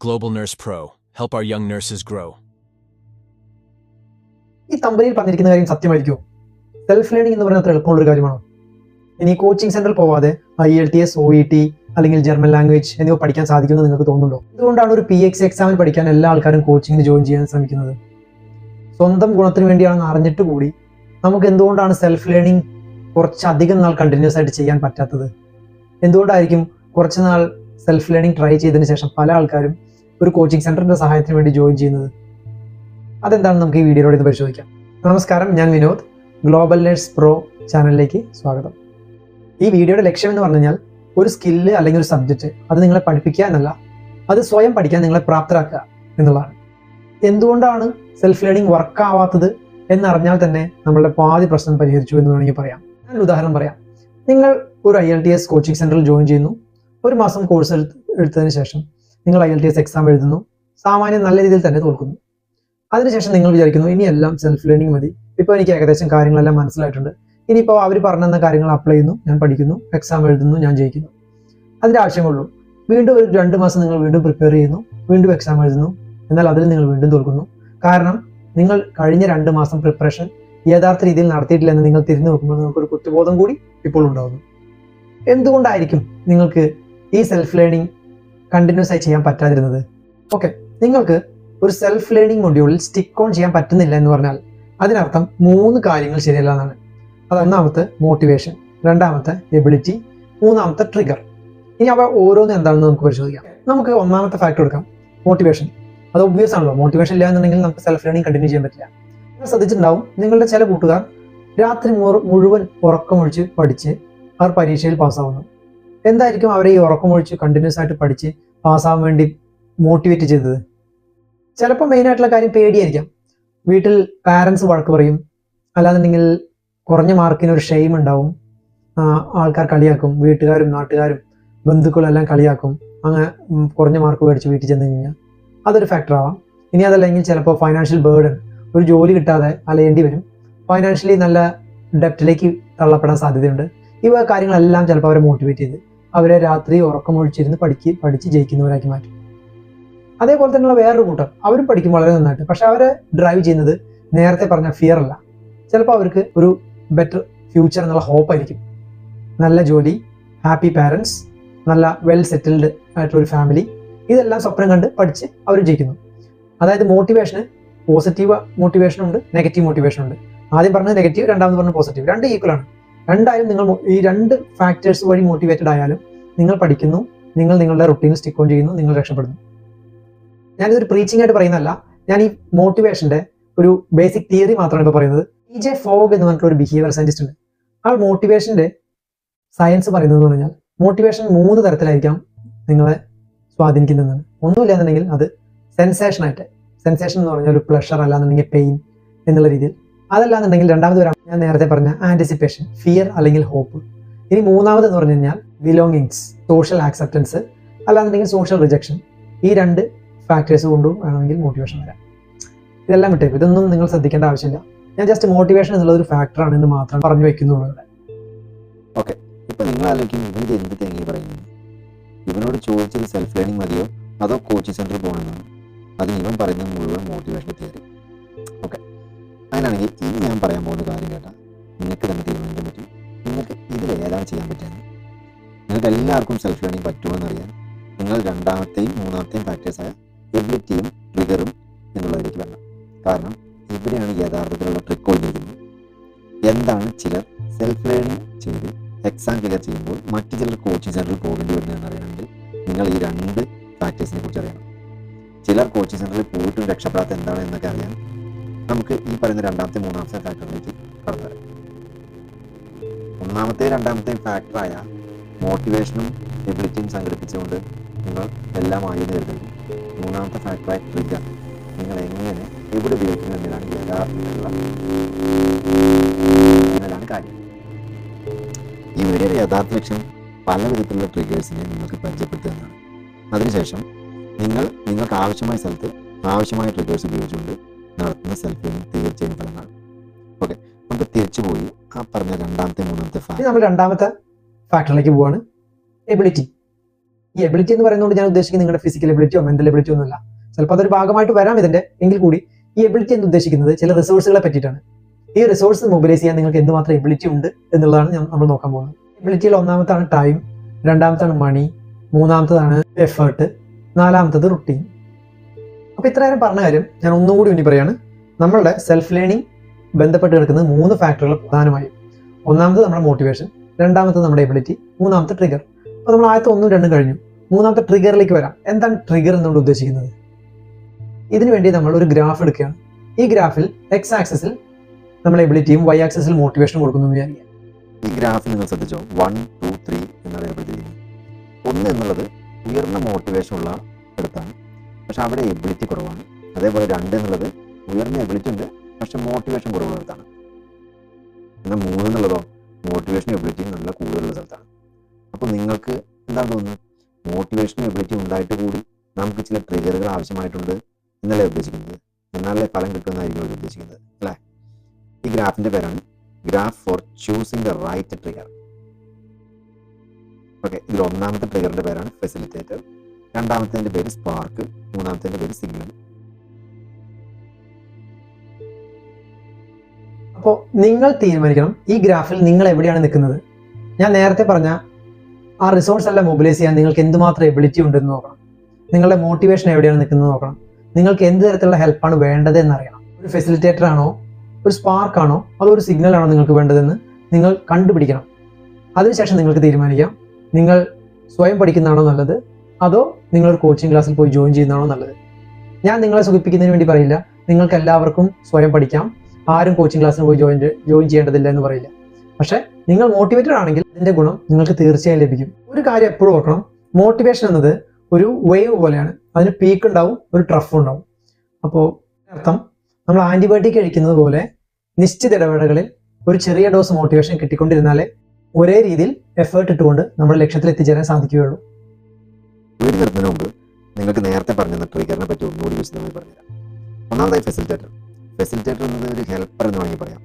Global Nurse Pro. Help our young nurses grow. ഈ തമ്പനിയിൽ പറഞ്ഞിരിക്കുന്ന കാര്യം സത്യമായിരിക്കുമോ? സെൽഫ് ലേണിംഗ് എന്ന് പറയുന്നത് എളുപ്പമുള്ളൊരു കാര്യമാണോ? ഇനി കോച്ചിങ് സെന്ററിൽ പോവാതെ IELTS, OET അല്ലെങ്കിൽ ജർമ്മൻ ലാംഗ്വേജ് എന്നിവ പഠിക്കാൻ സാധിക്കുമെന്ന് നിങ്ങൾക്ക് തോന്നുന്നുണ്ടോ? എന്തുകൊണ്ടാണ് ഒരു PX എക്സാമിന് പഠിക്കാൻ എല്ലാ ആൾക്കാരും കോച്ചിങ്ങിന് ജോയിൻ ചെയ്യാൻ ശ്രമിക്കുന്നത്? സ്വന്തം ഗുണത്തിന് വേണ്ടിയാണെന്ന് അറിഞ്ഞിട്ട് കൂടി നമുക്ക് എന്തുകൊണ്ടാണ് സെൽഫ് ലേണിംഗ് കുറച്ചധികം നാൾ കണ്ടിന്യൂസ് ആയിട്ട് ചെയ്യാൻ പറ്റാത്തത്? എന്തുകൊണ്ടായിരിക്കും കുറച്ച് നാൾ സെൽഫ് ലേണിംഗ് ട്രൈ ചെയ്തതിന് ശേഷം പല ആൾക്കാരും ഒരു കോച്ചിങ് സെന്ററിന്റെ സഹായത്തിന് വേണ്ടി ജോയിൻ ചെയ്യുന്നത്? അതെന്താണെന്ന് നമുക്ക് ഈ വീഡിയോയിലൂടെ ഇത് പരിശോധിക്കാം. നമസ്കാരം, ഞാൻ വിനോദ്. ഗ്ലോബൽ നേഴ്സ് പ്രോ ചാനലിലേക്ക് സ്വാഗതം. ഈ വീഡിയോയുടെ ലക്ഷ്യം എന്ന് പറഞ്ഞു കഴിഞ്ഞാൽ ഒരു സ്കില്ല് അല്ലെങ്കിൽ ഒരു സബ്ജക്റ്റ് അത് നിങ്ങളെ പഠിപ്പിക്കുക എന്നല്ല, അത് സ്വയം പഠിക്കാൻ നിങ്ങളെ പ്രാപ്തരാക്കുക എന്നുള്ളതാണ്. എന്തുകൊണ്ടാണ് സെൽഫ് ലേണിംഗ് വർക്ക് ആവാത്തത് എന്നറിഞ്ഞാൽ തന്നെ നമ്മളുടെ പാതി പ്രശ്നം പരിഹരിച്ചു എന്ന് വേണമെങ്കിൽ പറയാം. ഞാൻ ഉദാഹരണം പറയാം. നിങ്ങൾ ഒരു IELTS കോച്ചിങ് സെന്ററിൽ ജോയിൻ ചെയ്യുന്നു. ഒരു മാസം കോഴ്സ് എടുത്തതിന് ശേഷം നിങ്ങൾ IELTS എക്സാം എഴുതുന്നു. സാമാന്യം നല്ല രീതിയിൽ തന്നെ തോൽക്കുന്നു. അതിനുശേഷം നിങ്ങൾ വിചാരിക്കുന്നു ഇനിയെല്ലാം സെൽഫ് ലേണിംഗ് മതി, ഇപ്പോൾ എനിക്ക് ഏകദേശം കാര്യങ്ങളെല്ലാം മനസ്സിലായിട്ടുണ്ട്, ഇനിയിപ്പോൾ അവർ പറഞ്ഞെന്ന കാര്യങ്ങൾ അപ്ലൈ ചെയ്യുന്നു, ഞാൻ പഠിക്കുന്നു, എക്സാം എഴുതുന്നു, ഞാൻ ജയിക്കുന്നു. അതിൻ്റെ ആവശ്യമുള്ളൂ. വീണ്ടും ഒരു 2 മാസം നിങ്ങൾ വീണ്ടും പ്രിപ്പയർ ചെയ്യുന്നു, വീണ്ടും എക്സാം എഴുതുന്നു, എന്നാൽ അതിൽ നിങ്ങൾ വീണ്ടും തോൽക്കുന്നു. കാരണം നിങ്ങൾ കഴിഞ്ഞ 2 മാസം പ്രിപ്പറേഷൻ യഥാർത്ഥ രീതിയിൽ നടത്തിയിട്ടില്ല എന്ന് നിങ്ങൾ തിരിഞ്ഞു നോക്കുമ്പോൾ നിങ്ങൾക്കൊരു കുറ്റബോധം കൂടി ഇപ്പോൾ ഉണ്ടാകുന്നു. എന്തുകൊണ്ടായിരിക്കും നിങ്ങൾക്ക് ഈ സെൽഫ് ലേണിംഗ് കണ്ടിന്യൂസ് ആയി ചെയ്യാൻ പറ്റാതിരുന്നത്? ഓക്കെ, നിങ്ങൾക്ക് ഒരു സെൽഫ് ലേണിംഗ് മൊഡ്യൂളിൽ സ്റ്റിക്ക് ഓൺ ചെയ്യാൻ പറ്റുന്നില്ല എന്ന് പറഞ്ഞാൽ അതിനർത്ഥം 3 കാര്യങ്ങൾ ശരിയല്ല എന്നാണ്. അത് ഒന്നാമത്തെ മോട്ടിവേഷൻ, രണ്ടാമത്തെ എബിലിറ്റി, മൂന്നാമത്തെ ട്രിഗർ. ഇനി അവ ഓരോന്നും എന്താണെന്ന് നമുക്ക് പരിശോധിക്കാം. നമുക്ക് ഒന്നാമത്തെ ഫാക്ടർ എടുക്കാം, മോട്ടിവേഷൻ. അത് ഒബ്വിയസ് ആണല്ലോ, മോട്ടിവേഷൻ ഇല്ല എന്നുണ്ടെങ്കിൽ നമുക്ക് സെൽഫ് ലേണിംഗ് കണ്ടിന്യൂ ചെയ്യാൻ പറ്റില്ല. നിങ്ങൾ ശ്രദ്ധിച്ചിട്ടുണ്ടാവും, നിങ്ങളുടെ ചില കൂട്ടുകാർ രാത്രി മുഴുവൻ ഉറക്കമൊഴിച്ച് പഠിച്ച് അവർ പരീക്ഷയിൽ പാസ്സാവുന്നു. എന്തായിരിക്കും അവരെ ഈ ഉറക്കമൊഴിച്ച് കണ്ടിന്യൂസ് ആയിട്ട് പഠിച്ച് പാസ്സാവാൻ വേണ്ടി മോട്ടിവേറ്റ് ചെയ്തത്? ചിലപ്പോൾ മെയിനായിട്ടുള്ള കാര്യം പേടിയായിരിക്കാം. വീട്ടിൽ പാരൻസ് വഴക്ക് പറയും, അല്ലാന്നുണ്ടെങ്കിൽ കുറഞ്ഞ മാർക്കിന് ഒരു ഷെയിം ഉണ്ടാവും, ആൾക്കാർ കളിയാക്കും, വീട്ടുകാരും നാട്ടുകാരും ബന്ധുക്കളും എല്ലാം കളിയാക്കും. അങ്ങനെ കുറഞ്ഞ മാർക്ക് മേടിച്ച് വീട്ടിൽ ചെന്ന് കഴിഞ്ഞാൽ അതൊരു ഫാക്ടർ ആവാം. ഇനി അതല്ലെങ്കിൽ ചിലപ്പോൾ ഫൈനാൻഷ്യൽ ബേർഡൻ, ഒരു ജോലി കിട്ടാതെ അലയേണ്ടി വരും, ഫൈനാൻഷ്യലി നല്ല ഡെപ്റ്റിലേക്ക് തള്ളപ്പെടാൻ സാധ്യതയുണ്ട്. ഇവ കാര്യങ്ങളെല്ലാം ചിലപ്പോൾ അവരെ മോട്ടിവേറ്റ് ചെയ്ത് അവരെ രാത്രി ഉറക്കമൊഴിച്ചിരുന്ന് പഠിച്ച് ജയിക്കുന്നവരാക്കി മാറ്റും. അതേപോലെ തന്നെയുള്ള വേറൊരു കൂട്ടർ, അവരും പഠിക്കും വളരെ നന്നായിട്ട്, പക്ഷെ അവരെ ഡ്രൈവ് ചെയ്യുന്നത് നേരത്തെ പറഞ്ഞ ഫിയർ അല്ല. ചിലപ്പോൾ അവർക്ക് ഒരു ബെറ്റർ ഫ്യൂച്ചർ എന്നുള്ള ഹോപ്പ് ആയിരിക്കും. നല്ല ജോലി, ഹാപ്പി പാരൻസ്, നല്ല വെൽ സെറ്റിൽഡ് ആയിട്ടുള്ളൊരു ഫാമിലി, ഇതെല്ലാം സ്വപ്നം കണ്ട് പഠിച്ച് അവർ ജയിക്കുന്നു. അതായത് മോട്ടിവേഷന് പോസിറ്റീവ് മോട്ടിവേഷനുണ്ട്, നെഗറ്റീവ് മോട്ടിവേഷനുണ്ട്. ആദ്യം പറഞ്ഞത് നെഗറ്റീവ്, രണ്ടാമത് പറഞ്ഞത് പോസിറ്റീവ്. രണ്ട് ഈക്വലാണ്. രണ്ടായാലും നിങ്ങൾ ഈ 2 ഫാക്ടേഴ്സ് വഴി മോട്ടിവേറ്റഡ് ആയാലും നിങ്ങൾ പഠിക്കുന്നു, നിങ്ങൾ നിങ്ങളുടെ റുട്ടീനിൽ സ്റ്റിക്ക് ഓൺ ചെയ്യുന്നു, നിങ്ങൾ രക്ഷപ്പെടുന്നു. ഞാനിതൊരു പ്രീച്ചിങ് ആയിട്ട് പറയുന്നതല്ല, ഞാൻ ഈ മോട്ടിവേഷന്റെ ഒരു ബേസിക് തിയറി മാത്രമാണ് ഇപ്പോൾ പറയുന്നത്. EJ Fogg എന്ന് പറഞ്ഞിട്ടുള്ള ഒരു ബിഹേവിയർ സയന്റിസ്റ്റ് ഉണ്ട്. ആ മോട്ടിവേഷന്റെ സയൻസ് പറയുന്നത് എന്ന് പറഞ്ഞാൽ മോട്ടിവേഷൻ 3 തരത്തിലായിരിക്കാം നിങ്ങളെ സ്വാധീനിക്കുന്നതെന്നാണ്. ഒന്നുമില്ല എന്നുണ്ടെങ്കിൽ അത് സെൻസേഷൻ എന്ന് പറഞ്ഞാൽ ഒരു പ്ലഷർ, അല്ലാന്നുണ്ടെങ്കിൽ പെയിൻ എന്നുള്ള രീതിയിൽ. അതല്ലാന്നുണ്ടെങ്കിൽ രണ്ടാമത് വരാം, ഞാൻ നേരത്തെ പറഞ്ഞ ആന്റിസിപ്പേഷൻ, ഫിയർ അല്ലെങ്കിൽ ഹോപ്പ്. ഇനി മൂന്നാമത് എന്ന് പറഞ്ഞു കഴിഞ്ഞാൽ ബിലോങ്ങിങ്സ്, സോഷ്യൽ ആക്സെപ്റ്റൻസ്, അല്ലാന്നുണ്ടെങ്കിൽ സോഷ്യൽ റിജക്ഷൻ. ഈ 2 ഫാക്ടേഴ്സ് കൊണ്ടും വേണമെങ്കിൽ മോട്ടിവേഷൻ വരാം. ഇതെല്ലാം വിട്ടേക്കും, ഇതൊന്നും നിങ്ങൾ ശ്രദ്ധിക്കേണ്ട ആവശ്യമില്ല. ഞാൻ ജസ്റ്റ് മോട്ടിവേഷൻ എന്നുള്ളത് ഒരു ഫാക്ടറാണ് എന്ന് മാത്രം പറഞ്ഞു വെക്കുന്നുള്ളൂ. ഓക്കെ, ഇപ്പൊ നിങ്ങൾ ആലോചിക്കും ഇവൻ എന്ത് തേങ്ങി പറയുന്നു, ഇവനോട് ചോദിച്ചത് സെൽഫ് ലേണിംഗ് മതിയോ അതോ കോച്ചിങ് സെന്ററിൽ പോകണമെന്നാണ്? അതിന് ഇവൻ പറയുന്നത് മുഴുവൻ മോട്ടിവേഷൻ്റെ തിയറി. ഓക്കെ, അങ്ങനെയാണെങ്കിൽ ഇനി ഞാൻ പറയാൻ പോകുന്ന കാര്യം കേട്ടാൽ നിങ്ങൾക്ക് തന്നെ തീരുമാനിക്കാൻ പറ്റും നിങ്ങൾക്ക് ഇതിൽ ഏതാണ് ചെയ്യാൻ പറ്റുന്നത്. നിങ്ങൾക്ക് എല്ലാവർക്കും സെൽഫ് ലേണിംഗ് പറ്റുമെന്നറിയാൻ നിങ്ങൾ രണ്ടാമത്തെയും മൂന്നാമത്തെയും ഫാക്ടേഴ്സായ എബിലിറ്റിയും ട്രിഗറും എന്നുള്ളതിലേക്ക് വരണം. കാരണം ഇവിടെയാണ് യഥാർത്ഥത്തിലുള്ള ട്രിക്ക് ഒളിഞ്ഞിരിക്കുന്നത്. എന്താണ് ചിലർ സെൽഫ് ലേണിംഗ് ചെയ്ത് എക്സാം ക്ലിയർ ചെയ്യുമ്പോൾ മറ്റു ചിലർ കോച്ചിങ് സെന്ററിൽ പോകേണ്ടി വരുന്നതെന്ന് അറിയണമെങ്കിൽ നിങ്ങൾ ഈ 2 ഫാക്ടേഴ്സിനെ കുറിച്ച് അറിയണം. ചിലർ കോച്ചിങ് സെന്ററിൽ പോയിട്ടും രക്ഷപ്പെടാത്ത എന്താണ് എന്നൊക്കെ അറിയാൻ നമുക്ക് ഈ പറയുന്ന രണ്ടാമത്തെ മൂന്നാമത്തെ ഫാക്ടറിലേക്ക് കടന്നു വരാം. ഒന്നാമത്തെയും രണ്ടാമത്തെയും ഫാക്ടറായ മോട്ടിവേഷനും എബിലിറ്റിയും സംഘടിപ്പിച്ചുകൊണ്ട് നിങ്ങൾ എല്ലാം ആയെന്ന് കരുതുന്നു. മൂന്നാമത്തെ ഫാക്ടറായ ട്രിഗർ നിങ്ങൾ എങ്ങനെ എവിടെ ഉപയോഗിക്കുന്നു എന്നതാണ് കാര്യം. ഈ വീഡിയോയുടെ യഥാർത്ഥ ലക്ഷ്യം പല വിധത്തിലുള്ള ട്രിഗേഴ്സിനെ നിങ്ങൾക്ക് പരിചയപ്പെടുത്തുക എന്നതാണ്. അതിനുശേഷം നിങ്ങൾക്ക് ആവശ്യമായ സ്ഥലത്ത് ആവശ്യമായ ട്രിഗേഴ്സ് ഉപയോഗിച്ചുകൊണ്ട് നടത്തുന്ന സെൽഫ് ലേണിംഗ് തീർച്ചയായും ഫലമാണ്. ഓക്കെ, നമുക്ക് തിരിച്ചു പോയി ആ പറഞ്ഞ രണ്ടാമത്തെ മൂന്നാമത്തെ നമ്മൾ രണ്ടാമത്തെ ഫാക്ടറിലേക്ക് പോവാണ്, എബിലിറ്റി. ഈ എബിലിറ്റി എന്ന് പറയുന്നതുകൊണ്ട് ഞാൻ ഉദ്ദേശിക്കുന്നത് നിങ്ങളുടെ ഫിസിക്കൽ എബിലിറ്റിയോ മെന്റൽ എബിലിറ്റിയോ ഒന്നുമില്ല. ചിലപ്പോൾ അതൊരു ഭാഗമായിട്ട് വരാം ഇതിന്റെ, എങ്കിൽ കൂടി ഈ എബിലിറ്റി എന്ന് ഉദ്ദേശിക്കുന്നത് ചില റിസോഴ്സുകളെ പറ്റിയിട്ടാണ്. ഈ റിസോഴ്സ് മൊബിലൈസ് ചെയ്യാൻ നിങ്ങൾക്ക് എന്തുമാത്രം എബിലിറ്റി ഉണ്ട് എന്നുള്ളതാണ് നമ്മൾ നോക്കാൻ പോകുന്നത്. എബിലിറ്റിയിൽ ഒന്നാമത്താണ് ടൈം, രണ്ടാമത്താണ് മണി, മൂന്നാമത്തതാണ് എഫേർട്ട്, നാലാമത്തത് റുട്ടീൻ. അപ്പോൾ ഇത്രയേരം പറഞ്ഞ കാര്യം ഞാൻ ഒന്നും കൂടി ഇനി പറയാണ്. നമ്മളുടെ സെൽഫ് ലേണിംഗ് ബന്ധപ്പെട്ട് കിടക്കുന്നത് 3 ഫാക്ടറുകൾ പ്രധാനമായും. ഒന്നാമത് നമ്മുടെ മോട്ടിവേഷൻ, രണ്ടാമത്തത് നമ്മുടെ എബിലിറ്റി, മൂന്നാമത്തെ ട്രിഗർ. അപ്പോൾ നമ്മൾ ആദ്യത്തെ 1, 2 കഴിഞ്ഞു. മൂന്നാമത്തെ ട്രിഗറിലേക്ക് വരാം. എന്താണ് ട്രിഗർ എന്നുകൊണ്ട് ഉദ്ദേശിക്കുന്നത്? ഇതിനു വേണ്ടി നമ്മൾ ഒരു ഗ്രാഫ് എടുക്കുകയാണ്. ഈ ഗ്രാഫിൽ എക്സ് ആക്സിസിൽ നമ്മൾ എബിലിറ്റിയും വൈ ആക്സിസിൽ മോട്ടിവേഷനും കൊടുക്കുന്നു എന്ന് വിചാരിക്കുക. ഈ ഗ്രാഫിൽ നിങ്ങൾ ശ്രദ്ധിച്ചോ, 1, 2, 3 എന്നാണ് രേഖപ്പെടുത്തിയിരിക്കുന്നത്. 1 എന്നുള്ളത് ഉയർന്ന മോട്ടിവേഷൻ ഉള്ള ഇടത്താണ്, പക്ഷെ അവിടെ എബിലിറ്റി കുറവാണ്. അതേപോലെ 2 എന്നുള്ളത് ഉയർന്ന എബിലിറ്റി ഉണ്ട്, പക്ഷെ മോട്ടിവേഷൻ കുറവുള്ള സ്ഥലത്താണ്. എന്നാൽ 3 എന്നുള്ളതോ മോട്ടിവേഷനും എബിലിറ്റിയും നല്ല കൂടുതലുള്ള സ്ഥലത്താണ്. അപ്പോൾ നിങ്ങൾക്ക് എന്താണ് തോന്നുന്നത്? മോട്ടിവേഷനും എബിലിറ്റിയും ഉണ്ടായിട്ട് കൂടി നമുക്ക് ചില ട്രിഗറുകൾ ആവശ്യമായിട്ടുണ്ട് എന്നല്ലേ ഉദ്ദേശിക്കുന്നത്? എന്നാലേ ഫലം കിട്ടുമെന്നായിരിക്കും അവർ ഉദ്ദേശിക്കുന്നത്, അല്ലേ? ഈ ഗ്രാഫിൻ്റെ പേരാണ് graph for choosing the right trigger. Okay, ഇതിൽ ഒന്നാമത്തെ ട്രിഗറിൻ്റെ പേരാണ് ഫെസിലിറ്റേറ്റർ, രണ്ടാമത്തേൻ്റെ പേര് സ്പാർക്ക്, മൂന്നാമത്തേൻ്റെ പേര് സിഗ്നൽ. അപ്പോൾ നിങ്ങൾ തീരുമാനിക്കണം ഈ ഗ്രാഫിൽ നിങ്ങൾ എവിടെയാണ് നിൽക്കുന്നത്. ഞാൻ നേരത്തെ പറഞ്ഞ ആ റിസോഴ്സ് എല്ലാം മൊബിലൈസ് ചെയ്യാൻ നിങ്ങൾക്ക് എന്തുമാത്രം എബിലിറ്റി ഉണ്ടെന്ന് നോക്കണം. നിങ്ങളുടെ മോട്ടിവേഷൻ എവിടെയാണ് നിൽക്കുന്നത് നോക്കണം. നിങ്ങൾക്ക് എന്ത് തരത്തിലുള്ള ഹെൽപ്പാണ് വേണ്ടത് എന്നറിയണം. ഒരു ഫെസിലിറ്റേറ്റർ ആണോ, ഒരു സ്പാർക്ക് ആണോ, അതോ ഒരു സിഗ്നൽ ആണോ നിങ്ങൾക്ക് വേണ്ടതെന്ന് നിങ്ങൾ കണ്ടുപിടിക്കണം. അതിനുശേഷം നിങ്ങൾക്ക് തീരുമാനിക്കാം നിങ്ങൾ സ്വയം പഠിക്കുന്നതാണോ നല്ലത്, അതോ നിങ്ങളൊരു കോച്ചിങ് ക്ലാസ്സിൽ പോയി ജോയിൻ ചെയ്യുന്നതാണോ നല്ലത്. ഞാൻ നിങ്ങളെ സുഖിപ്പിക്കുന്നതിന് വേണ്ടി പറയില്ല നിങ്ങൾക്ക് എല്ലാവർക്കും സ്വയം പഠിക്കാം, ആരും കോച്ചിങ് ക്ലാസ്സിന് പോയി ജോയിൻ ചെയ്യേണ്ടതില്ല എന്ന് പറയില്ല. പക്ഷേ നിങ്ങൾ മോട്ടിവേറ്റഡ് ആണെങ്കിൽ അതിൻ്റെ ഗുണം നിങ്ങൾക്ക് തീർച്ചയായും ലഭിക്കും. ഒരു കാര്യം എപ്പോഴും ഓർക്കണം, മോട്ടിവേഷൻ എന്നത് ഒരു വേവ് പോലെയാണ്. അതിന് പീക്ക് ഉണ്ടാവും, ഒരു ട്രഫ് ഉണ്ടാവും. അപ്പോൾ അർത്ഥം നമ്മൾ ആൻറ്റിബയോട്ടിക് കഴിക്കുന്നത് പോലെ നിശ്ചിത ഇടവേളകളിൽ ഒരു ചെറിയ ഡോസ് മോട്ടിവേഷൻ കിട്ടിക്കൊണ്ടിരുന്നാലേ ഒരേ രീതിയിൽ എഫേർട്ട് ഇട്ടുകൊണ്ട് നമ്മുടെ ലക്ഷ്യത്തിൽ എത്തിച്ചേരാൻ സാധിക്കുകയുള്ളൂ. വീട് നിർത്തുന്നതിന് മുമ്പ് നിങ്ങൾക്ക് നേരത്തെ പറഞ്ഞ ട്രിഗറിനെ പറ്റി ഒന്നുകൂടി വിശദമായി പറഞ്ഞുതരാം. ഒന്നാമതായി ഫെസിലിറ്റേറ്റർ. ഫെസിലിറ്റേറ്റർ എന്നത് ഒരു ഹെൽപ്പർ എന്ന് വേണമെങ്കിൽ പറയാം.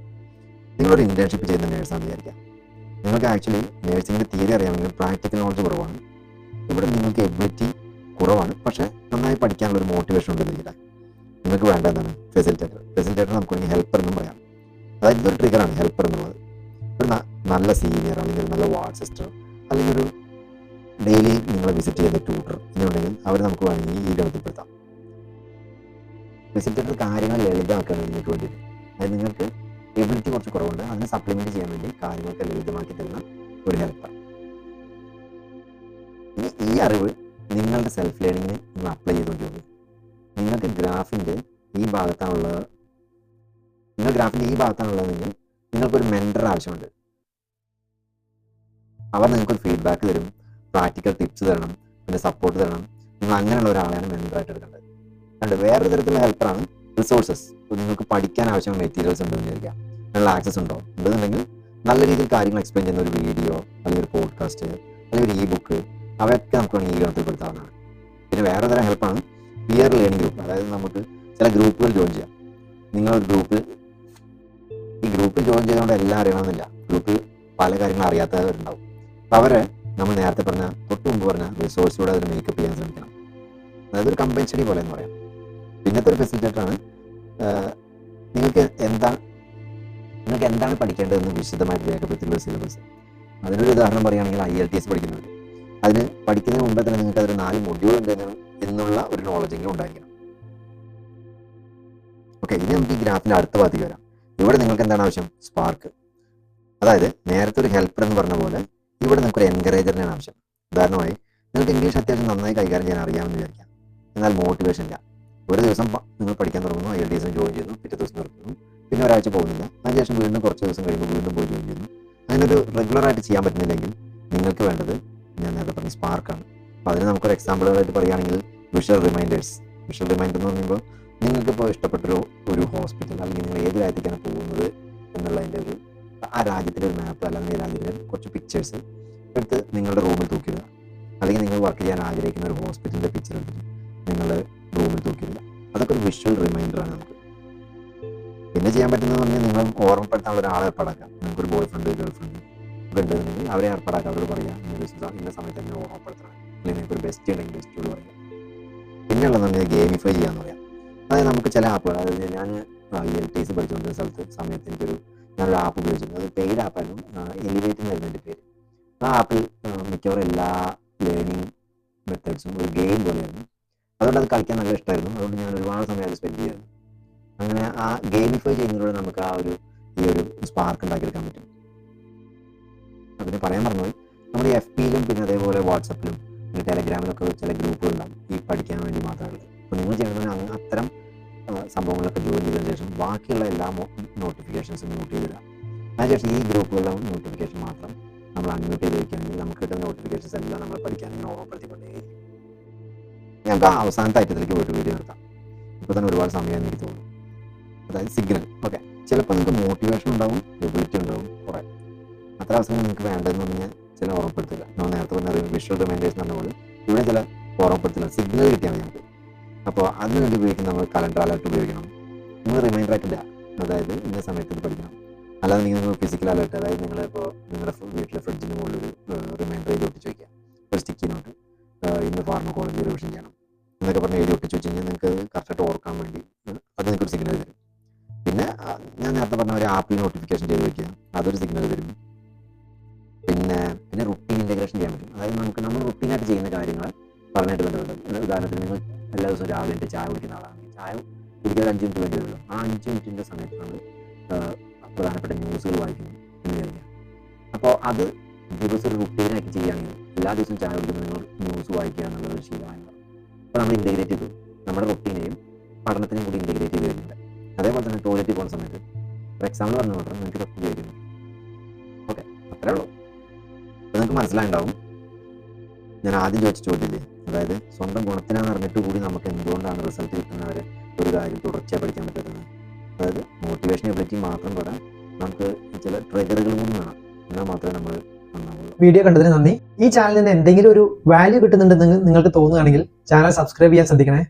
നിങ്ങളൊരു ഇന്റേൺഷിപ്പ് ചെയ്യുന്ന നേഴ്സാണെന്ന് വിചാരിക്കാം. നിങ്ങൾക്ക് ആക്ച്വലി നേഴ്സിങ്ങിൻ്റെ തിയറി അറിയാമെങ്കിൽ പ്രാക്ടിക്കൽ നോളജ് കുറവാണ്. ഇവിടെ നിങ്ങൾക്ക് എബിലിറ്റി കുറവാണ്, പക്ഷേ നന്നായി പഠിക്കാനുള്ള ഒരു മോട്ടിവേഷൻ ഉണ്ടെന്നിരിക്കട്ടെ. നിങ്ങൾക്ക് വേണ്ട എന്താണ്? ഫെസിലിറ്റേറ്റർ. ഫെസിലിറ്റേറ്റർ നമുക്ക് വേണമെങ്കിൽ ഹെൽപ്പർ എന്നും പറയാം. അതായത് ഇതൊരു ട്രിഗറാണ് ഹെൽപ്പർ എന്നുള്ളത്. ഒരു നല്ല സീനിയർ അല്ലെങ്കിൽ ഒരു നല്ല വാർഡ് സിസ്റ്റർ അല്ലെങ്കിൽ ഒരു ഡെയിലി നിങ്ങളെ വിസിറ്റ് ചെയ്യുന്ന ട്യൂട്ടർ എന്നുണ്ടെങ്കിൽ അവർ നമുക്ക് വേണമെങ്കിൽ ഈ ഗണത്തിൽപ്പെടുത്താം. ഫെസിലിറ്റേറ്റർ കാര്യങ്ങൾ ലളിതമാക്കാൻ നിങ്ങൾക്ക് വേണ്ടിയിട്ട്, അതായത് നിങ്ങൾക്ക് എബിലിറ്റി കുറച്ച് കുറവുണ്ട്, അതിനെ സപ്ലിമെൻറ്റ് ചെയ്യാൻ വേണ്ടി കാര്യങ്ങളൊക്കെ ലളിതമാക്കി തരുന്ന ഒരു ഹെൽപ്പർ. ഇനി ഈ അറിവ് നിങ്ങളുടെ സെൽഫ് ലേണിങ്ങിന് നിങ്ങൾ അപ്ലൈ ചെയ്തുകൊണ്ടിരിക്കും. നിങ്ങൾക്ക് ഗ്രാഫിൻ്റെ ഈ ഭാഗത്താണുള്ളത്, നിങ്ങൾക്കൊരു മെൻറ്റർ ആവശ്യമുണ്ട്. അവർ നിങ്ങൾക്കൊരു ഫീഡ്ബാക്ക് തരും, പ്രാക്ടിക്കൽ ടിപ്സ് തരണം, പിന്നെ സപ്പോർട്ട് തരണം. നിങ്ങൾ അങ്ങനെയുള്ള ഒരാളെയാണ് മെൻറ്ററായിട്ട് എടുക്കേണ്ടത്. രണ്ട് വേറൊരു തരത്തിലുള്ള ഹെൽപ്പറാണ് റിസോഴ്സസ്. നിങ്ങൾക്ക് പഠിക്കാൻ ആവശ്യമുള്ള മെറ്റീരിയൽസ് ഉണ്ടെന്ന് വിചാരിക്കാം, അതിനുള്ള ആക്സസ് ഉണ്ടോ ഉണ്ടെന്നുണ്ടെങ്കിൽ നല്ല രീതിയിൽ കാര്യങ്ങൾ എക്സ്പ്ലെയിൻ ചെയ്യുന്ന ഒരു വീഡിയോ അല്ലെങ്കിൽ ഒരു പോഡ്കാസ്റ്റ് അല്ലെങ്കിൽ ഒരു ഇ ബുക്ക്, അവയൊക്കെ നമുക്ക് വേണമെങ്കിൽ ഈ ഗണത്തിൽപ്പെടുത്താവുന്നതാണ്. പിന്നെ വേറെ തരം ഹെൽപ്പാണ് പിയർ ലേണിംഗ് ഗ്രൂപ്പ്. അതായത് നമുക്ക് ചില ഗ്രൂപ്പുകൾ ജോയിൻ ചെയ്യാം. നിങ്ങളൊരു ഈ ഗ്രൂപ്പിൽ ജോയിൻ ചെയ്തുകൊണ്ട് എല്ലാം അറിയണമെന്നില്ല. ഗ്രൂപ്പിൽ പല കാര്യങ്ങളും അറിയാത്തവരുണ്ടാവും. അപ്പം അവരെ നമ്മൾ നേരത്തെ തൊട്ട് മുമ്പ് പറഞ്ഞ റിസോഴ്സിലൂടെ അതിന് മേക്കപ്പ് ചെയ്യാൻ ശ്രമിക്കണം. അതായത് ഒരു കമ്പൈൻ സ്റ്റഡി പോലെ എന്ന് പറയാം. പിന്നത്തെ ഒരു ഫെസിലിറ്റേറ്ററാണ് നിങ്ങൾക്ക് എന്താണ് പഠിക്കേണ്ടതെന്ന് വിശദമായിട്ട് രേഖപ്പെടുത്തിയുള്ള സിലബസ്. അതിനൊരു ഉദാഹരണം പറയുകയാണെങ്കിൽ IELTS പഠിക്കുന്നവർ, അതിന് പഠിക്കുന്നതിന് മുമ്പേ തന്നെ നിങ്ങൾക്ക് അതൊരു 4 മൊഡ്യൂൾ ഉണ്ട് എന്നുള്ള ഒരു നോളജെങ്കിലും ഉണ്ടായിരിക്കണം. ഓക്കെ, ഇനി നമുക്ക് ഈ ഗ്രാഫിൻ്റെ അടുത്ത ഭാഗത്തേക്ക് വരാം. ഇവിടെ നിങ്ങൾക്ക് എന്താണ് ആവശ്യം? സ്പാർക്ക്. അതായത് നേരത്തെ ഒരു ഹെൽപ്പർ എന്ന് പറഞ്ഞ പോലെ ഇവിടെ നിങ്ങൾക്കൊരു എൻകറേജറിനാണ് ആവശ്യം. ഉദാഹരണമായി നിങ്ങൾക്ക് ഇംഗ്ലീഷ് അത്യാവശ്യം നന്നായി കൈകാര്യം ചെയ്യാൻ അറിയാമെന്ന് വിചാരിക്കാം, എന്നാൽ മോട്ടിവേഷൻ ഇല്ല. ഒരു ദിവസം നിങ്ങൾ പഠിക്കാൻ തുടങ്ങുന്നു, IELTS ജോയിൻ ചെയ്യുന്നു, പിറ്റേ ദിവസം നിർത്തുന്നു, പിന്നെ ഒരാഴ്ച പോകുന്നില്ല, അതിനുശേഷം വീണ്ടും കുറച്ച് ദിവസം കഴിയുമ്പോൾ വീണ്ടും പോയി ജോയിൻ ചെയ്യുന്നു. അങ്ങനെ ഒരു റെഗുലറായിട്ട് ചെയ്യാൻ പറ്റുന്നില്ലെങ്കിൽ നിങ്ങൾക്ക് വേണ്ടത് ഞാൻ നേരത്തെ പറഞ്ഞ സ്പാർക്കാണ്. അപ്പോൾ അതിന് നമുക്കൊരു എക്സാമ്പിളുകളായിട്ട് പറയുകയാണെങ്കിൽ വിഷ്വൽ റിമൈൻഡർ എന്ന് പറയുമ്പോൾ നിങ്ങൾക്കിപ്പോൾ ഇഷ്ടപ്പെട്ടൊരു ഹോസ്പിറ്റൽ അല്ലെങ്കിൽ നിങ്ങൾ ഏത് രാജ്യത്തേക്കാണ് പോകുന്നത് എന്നുള്ളതിൻ്റെ ആ രാജ്യത്തിൻ്റെ ഒരു മാപ്പ് അല്ലെങ്കിൽ രാജ്യത്തിൻ്റെ കുറച്ച് പിക്ചേഴ്സ് എടുത്ത് നിങ്ങളുടെ റൂമിൽ തൂക്കിയിടുക. അല്ലെങ്കിൽ നിങ്ങൾ വർക്ക് ചെയ്യാൻ ആഗ്രഹിക്കുന്ന ഒരു ഹോസ്പിറ്റലിൻ്റെ പിക്ചർ എടുത്തിട്ട് നിങ്ങളുടെ റൂമിൽ തൂക്കിയിടുക. അതൊക്കെ ഒരു വിഷ്വൽ റിമൈൻഡറാണ് നമുക്ക്. പിന്നെ ചെയ്യാൻ പറ്റുന്നതെന്ന് പറഞ്ഞാൽ നിങ്ങൾ ഓർമ്മപ്പെടുത്താനുള്ള ഒരാളെ ഏർപ്പാടാക്കാം. നിങ്ങൾക്കൊരു ബോയ് ഫ്രണ്ട് ഗേൾ ഫ്രണ്ട് ഒക്കെ ഉണ്ടെന്നുണ്ടെങ്കിൽ അവരെ ഏർപ്പാടാക്കാം. അവരോട് പറയാം ഇന്ന സമയത്ത് തന്നെ ഓർമ്മപ്പെടുത്തണം, സർക്കിളിൽ നിങ്ങൾക്ക് ഒരു ബെസ്റ്റ് ഉണ്ടെങ്കിൽ ബെസ്റ്റോട് പറയാം. പിന്നെ ഉള്ളതെന്ന് ഗെയിമിഫൈ ചെയ്യാന്ന് പറയാം. അതായത് നമുക്ക് ചില ആപ്പുകൾ, അതായത് ഞാൻ IELTS പഠിച്ചുകൊണ്ടിരുന്ന സമയത്ത് ഞാനൊരു ആപ്പ് ഉപയോഗിച്ചിരുന്നു. അത് പെയ്ഡ് ആപ്പായിരുന്നു, എലിവേറ്റ് എന്ന് വരുന്നതിൻ്റെ പേര്. ആ ആപ്പിൽ മിക്കവാറും എല്ലാ ലേണിംഗ് മെത്തേഡ്സും ഒരു ഗെയിം പോലെയായിരുന്നു. അതുകൊണ്ട് അത് കളിക്കാൻ നല്ല ഇഷ്ടമായിരുന്നു. അതുകൊണ്ട് ഞാൻ ഒരുപാട് സമയം അത് സ്പെൻഡ് ചെയ്യുന്നു. അങ്ങനെ ആ ഗെയിമിഫൈ ചെയ്യുന്നതിലൂടെ നമുക്ക് ഈ ഒരു സ്പാർക്ക് ഉണ്ടാക്കിയെടുക്കാൻ പറ്റും. അതിന് പറയാൻ മറന്നുപോയി, നമ്മുടെ FBയിലും പിന്നെ അതേപോലെ വാട്സപ്പിലും പിന്നെ ടെലഗ്രാമിലൊക്കെ ചില ഗ്രൂപ്പുകളുണ്ടാകും ഈ പഠിക്കാൻ വേണ്ടി മാത്രമുള്ളത്. അപ്പോൾ നിങ്ങൾ ചെയ്യണമെങ്കിൽ അത്തരം സംഭവങ്ങളൊക്കെ ജോയിൻ ചെയ്തതിന് ശേഷം ബാക്കിയുള്ള എല്ലാ നോട്ടിഫിക്കേഷൻസും മ്യൂട്ട് ചെയ്തിടുക. അതിനുശേഷം ഈ ഗ്രൂപ്പുകളുടെ നോട്ടിഫിക്കേഷൻ മാത്രം നമ്മൾ അൺമ്യൂട്ട് ചെയ്ത് വയ്ക്കുകയാണെങ്കിൽ നമുക്ക് കിട്ടുന്ന നോട്ടിഫിക്കേഷൻസ് എല്ലാം നമ്മൾ പഠിക്കാൻ ഇങ്ങനെ ഓർമ്മപ്പെടുത്തിക്കൊണ്ടേയിരിക്കും. ഞങ്ങൾക്ക് ആ അവസാനത്തെ ഐറ്റത്തിലേക്ക് പോയിട്ട് വീഡിയോ നിർത്താം. ഇപ്പോൾ തന്നെ ഒരുപാട് സമയം എനിക്ക് തോന്നുന്നു. അതായത് സിഗ്നൽ. ഓക്കെ, ചിലപ്പോൾ നിങ്ങൾക്ക് മോട്ടിവേഷൻ ഉണ്ടാവും, എബിലിറ്റി ഉണ്ടാവും കുറേ. അത്ര അവസരം നിങ്ങൾക്ക് വേണ്ടതെന്ന് പറഞ്ഞാൽ ചില ഓർമ്മപ്പെടുത്തില്ല. നമ്മൾ നേരത്തെ പറഞ്ഞ വിഷ്വൽ റിമൈൻഡേഴ്സ് എന്ന് പറഞ്ഞ പോലെ ഇവിടെ ചില ഓർമ്മപ്പെടുത്തില്ല. സിഗ്നൽ കിട്ടിയാൽ മതി നമുക്ക്. അപ്പോൾ അതിന് വേണ്ടി ഉപയോഗിക്കുന്ന നമ്മൾ കലണ്ടർ അലർട്ട് ഉപയോഗിക്കണം. നിങ്ങൾ റിമൈൻഡർ ആയിട്ടില്ല, അതായത് ഇന്ന സമയത്ത് ഇത് പഠിക്കണം. അല്ലാതെ നിങ്ങൾ ഫിസിക്കൽ അലർട്ട്, അതായത് നിങ്ങളിപ്പോൾ നിങ്ങളുടെ വീട്ടിലെ ഫ്രിഡ്ജിന് മുകളിൽ ഒരു റിമൈൻഡർ എഴുതി ഒട്ടിച്ച് വയ്ക്കുക, ഒരു സ്റ്റിക്കി നോട്ട്, ഇന്ന് ഫാർമക്കോളജി റിവിഷൻ ചെയ്യണം എന്നൊക്കെ പറഞ്ഞ് എഴുതി ഒട്ടിച്ച് വെച്ച് കഴിഞ്ഞാൽ നിങ്ങൾക്ക് കറക്റ്റായിട്ട് ഓർക്കാൻ വേണ്ടി അത് നിങ്ങൾക്കൊരു സിഗ്നൽ തരും. പിന്നെ ഞാൻ നേരത്തെ പറഞ്ഞ ഒരു ആപ്പിൽ നോട്ടിഫിക്കേഷൻ ചെയ്ത് വയ്ക്കുക, അതൊരു സിഗ്നൽ തരും. പിന്നെ റുട്ടീൻ ഇൻറ്റഗ്രേഷൻ ചെയ്യാൻ പറ്റും. അതായത് നമ്മൾ റുട്ടീനായിട്ട് ചെയ്യുന്ന കാര്യങ്ങൾ പറഞ്ഞിട്ട് ബന്ധപ്പെട്ട്, ഉദാഹരണത്തിന് നിങ്ങൾ എല്ലാ ദിവസവും രാവിലെ എൻ്റെ ചായ കുടിക്കുന്ന ആളാണെങ്കിൽ ചായ കുടിക്കാൻ 5 മിനിറ്റ് വേണ്ടി വരുള്ളൂ. ആ 5 മിനിറ്റിൻ്റെ സമയത്ത് നമ്മൾ പ്രധാനപ്പെട്ട ന്യൂസുകൾ വായിക്കുന്നു എന്ന് വിചാരിക്കുക. അപ്പോൾ അത് ദിവസം ഒരു റുട്ടീനാക്കി ചെയ്യുകയാണെങ്കിൽ എല്ലാ ദിവസവും ചായ കുടിക്കുമ്പോൾ നിങ്ങൾ ന്യൂസ് വായിക്കുക എന്നുള്ളൊരു ശീലമായി മാറും. അപ്പോൾ നമ്മൾ ഇൻറ്റഗ്രേറ്റ് ചെയ്തു, നമ്മുടെ റുട്ടീനെയും പഠനത്തിനെയും കൂടി ഇൻറ്റഗ്രേറ്റ് ചെയ്ത് വരുന്നുണ്ട്. അതേപോലെ തന്നെ ടോയ്ലറ്റിൽ പോകുന്ന സമയത്ത് ഒരു എക്സാമ്പിൾ പറഞ്ഞ മാത്രം നിങ്ങൾക്ക് ഇതൊക്കെ ഉപയോഗിക്കുന്നു. ഓക്കെ, അത്രേ ഉള്ളൂ. അപ്പോൾ നിങ്ങൾക്ക് മനസ്സിലായിട്ടുണ്ടാവും ഞാൻ ആദ്യം ചോദിച്ച ചോദ്യമില്ലേ, അതായത് സ്വന്തം ഗുണത്തിനാണെന്ന് അറിഞ്ഞിട്ട് കൂടി നമുക്ക് എന്തുകൊണ്ടാണ് റിസൾട്ട് കിട്ടുന്നവരെ ഒരു കാര്യം തുടർച്ചയായി പഠിക്കാൻ പറ്റുന്നത്. അതായത് മോട്ടിവേഷൻ എബിലിറ്റി മാത്രം പോരാ, നമുക്ക് ചില ട്രിഗറുകൾ കൂടി വേണം, എന്നാൽ മാത്രമേ നമ്മൾ നന്നാവുള്ളൂ. വീഡിയോ കണ്ടതിന് നന്ദി. ഈ ചാനലിൽ നിന്ന് എന്തെങ്കിലും ഒരു വാല്യൂ കിട്ടുന്നുണ്ടെന്ന് നിങ്ങൾക്ക് തോന്നുകയാണെങ്കിൽ ചാനൽ സബ്സ്ക്രൈബ് ചെയ്യാൻ ശ്രദ്ധിക്കണേ.